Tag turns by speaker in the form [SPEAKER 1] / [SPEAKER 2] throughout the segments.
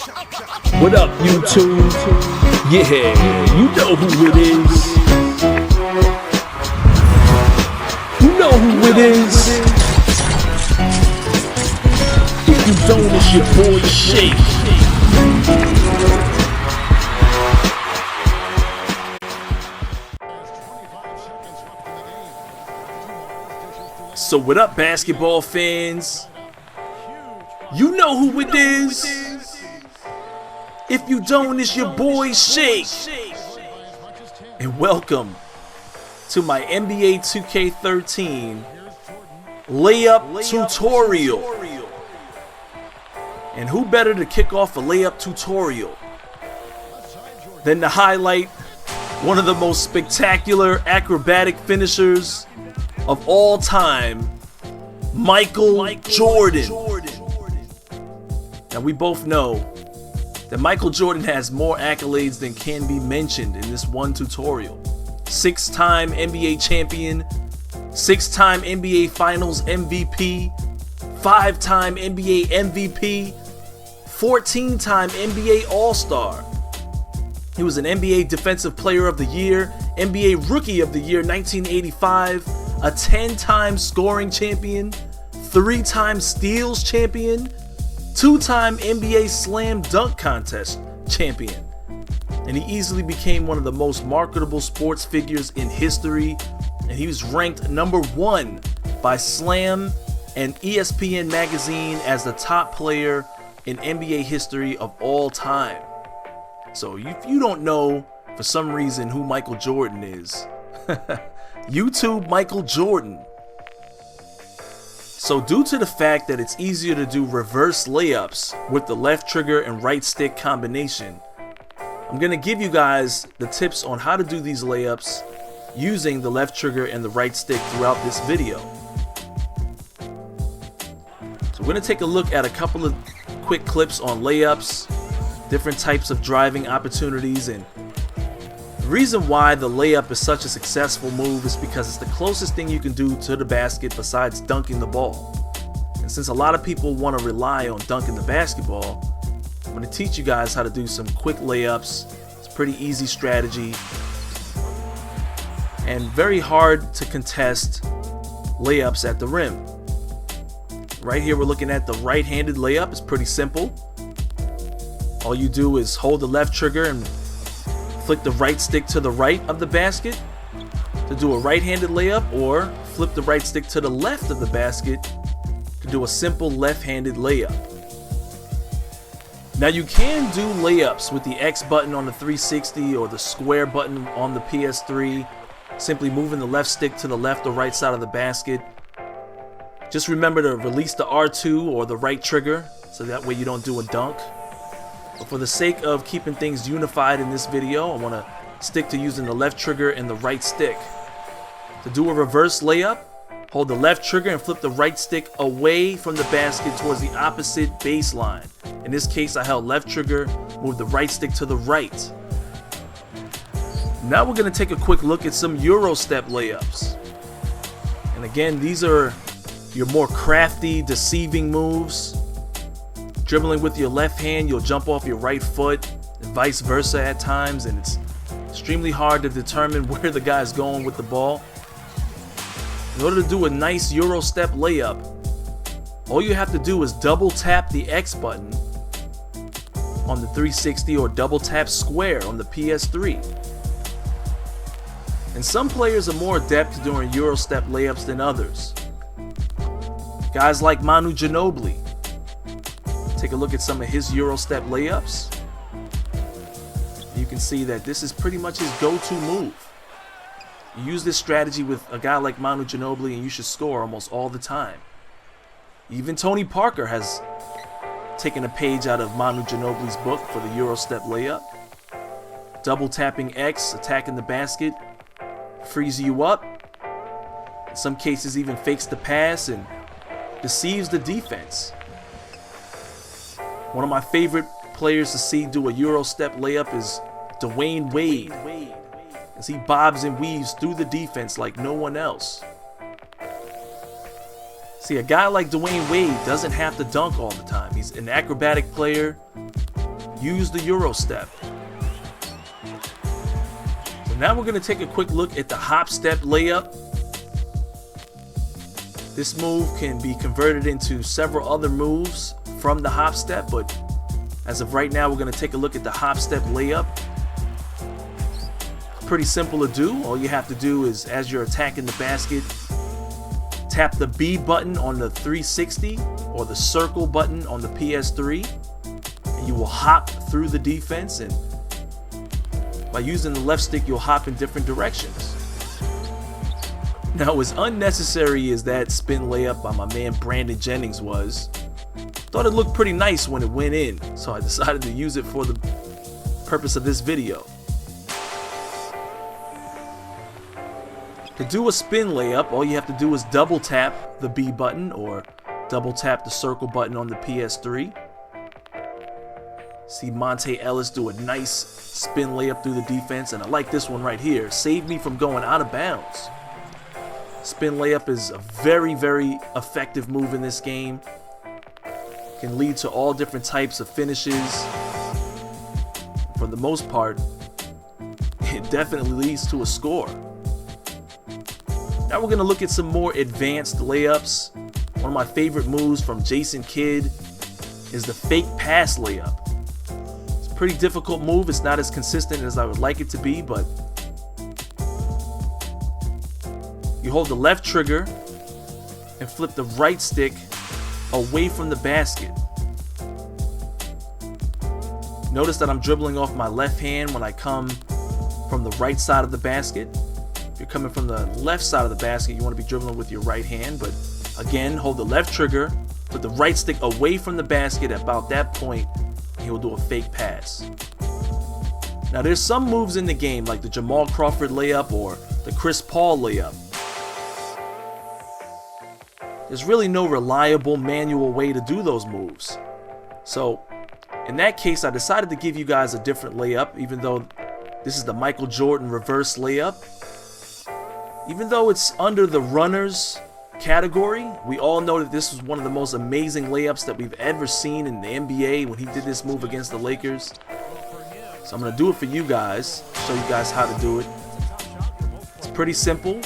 [SPEAKER 1] What up, YouTube? Yeah, you know who it is. You know who it is. If you don't, it's your boy Shake. So what up, basketball fans? You know who it is. If you don't, it's your boy Shake. And welcome to my NBA 2K13 Layup tutorial. And who better to kick off a layup tutorial than to highlight one of the most spectacular acrobatic finishers of all time, Michael Jordan. Now we both know that Michael Jordan has more accolades than can be mentioned in this one tutorial. 6-time NBA champion, 6-time NBA Finals MVP, 5-time NBA MVP, 14-time NBA All-Star. He was an NBA Defensive Player of the Year, NBA Rookie of the Year 1985, a 10-time scoring champion, 3-time steals champion, 2-time NBA Slam Dunk Contest champion. And he easily became one of the most marketable sports figures in history, and he was ranked #1 by Slam and ESPN magazine as the top player in NBA history of all time. So if you don't know for some reason who Michael Jordan is, YouTube Michael Jordan. So due to the fact that it's easier to do reverse layups with the left trigger and right stick combination, I'm going to give you guys the tips on how to do these layups using the left trigger and the right stick throughout this video. So we're going to take a look at a couple of quick clips on layups, different types of driving opportunities, and the reason why the layup is such a successful move is because it's the closest thing you can do to the basket besides dunking the ball. And since a lot of people want to rely on dunking the basketball, I'm going to teach you guys how to do some quick layups. It's a pretty easy strategy and very hard to contest layups at the rim. Right here we're looking at the right-handed layup. It's pretty simple. All you do is hold the left trigger and flick the right stick to the right of the basket to do a right-handed layup, or flip the right stick to the left of the basket to do a simple left-handed layup. Now you can do layups with the X button on the 360 or the square button on the PS3, simply moving the left stick to the left or right side of the basket. Just remember to release the R2 or the right trigger so that way you don't do a dunk. But for the sake of keeping things unified in this video, I want to stick to using the left trigger and the right stick. To do a reverse layup, hold the left trigger and flip the right stick away from the basket towards the opposite baseline. In this case, I held left trigger, moved the right stick to the right. Now we're going to take a quick look at some Eurostep layups. And again, these are your more crafty, deceiving moves. Dribbling with your left hand, you'll jump off your right foot, and vice versa at times, and it's extremely hard to determine where the guy's going with the ball. In order to do a nice Eurostep layup, all you have to do is double tap the X button on the 360 or double tap square on the PS3. And some players are more adept at doing Eurostep layups than others. Guys like Manu Ginobili. Take a look at some of his Eurostep layups. You can see that this is pretty much his go-to move. You use this strategy with a guy like Manu Ginobili and you should score almost all the time. Even Tony Parker has taken a page out of Manu Ginobili's book for the Eurostep layup. Double tapping X, attacking the basket, frees you up. In some cases even fakes the pass and deceives the defense. One of my favorite players to see do a Eurostep layup is Dwayne Wade, as he bobs and weaves through the defense like no one else. See, a guy like Dwayne Wade doesn't have to dunk all the time. He's an acrobatic player. use the Eurostep. So now we're going to take a quick look at the Hopstep layup. This move can be converted into several other moves from the Hopstep, but as of right now, we're going to take a look at the Hopstep layup. Pretty simple to do. All you have to do is, as you're attacking the basket, tap the B button on the 360 or the circle button on the PS3, and you will hop through the defense, and by using the left stick, you'll hop in different directions. Now, as unnecessary as that spin layup by my man Brandon Jennings was, thought it looked pretty nice when it went in, so I decided to use it for the purpose of this video. To do a spin layup, all you have to do is double tap the B button or double tap the circle button on the PS3. See Monte Ellis do a nice spin layup through the defense, and I like this one right here. Saved me from going out of bounds. Spin layup is a very, very effective move in this game. Can lead to all different types of finishes. For the most part, it definitely leads to a score. Now we're going to look at some more advanced layups. One of my favorite moves from Jason Kidd is the fake pass layup. It's a pretty difficult move. It's not as consistent as I would like it to be, but you hold the left trigger and flip the right stick away from the basket. Notice that I'm dribbling off my left hand when I come from the right side of the basket. If you're coming from the left side of the basket, you want to be dribbling with your right hand, but again, hold the left trigger, put the right stick away from the basket. At about that point, he'll do a fake pass. Now, there's some moves in the game like the Jamal Crawford layup or the Chris Paul layup. There's really no reliable manual way to do those moves. So in that case, I decided to give you guys a different layup, even though this is the Michael Jordan reverse layup. Even though it's under the runners category, we all know that this was one of the most amazing layups that we've ever seen in the NBA when he did this move against the Lakers. So I'm going to do it for you guys, show you guys how to do it. It's pretty simple.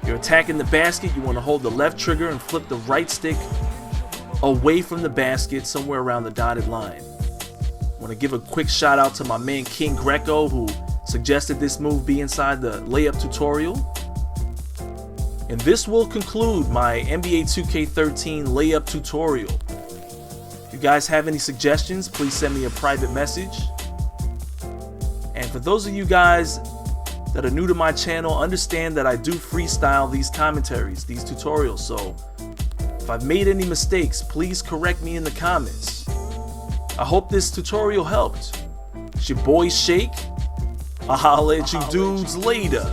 [SPEAKER 1] You're attacking the basket, you want to hold the left trigger and flip the right stick away from the basket somewhere around the dotted line. I want to give a quick shout out to my man King Greco, who suggested this move be inside the layup tutorial. And this will conclude my NBA 2K13 layup tutorial. If you guys have any suggestions, please send me a private message. And for those of you guys that are new to my channel, understand that I do freestyle these commentaries, these tutorials, so if I've made any mistakes, please correct me in the comments. I hope this tutorial helped. It's your boy Shake. I'll holla at you dudes later.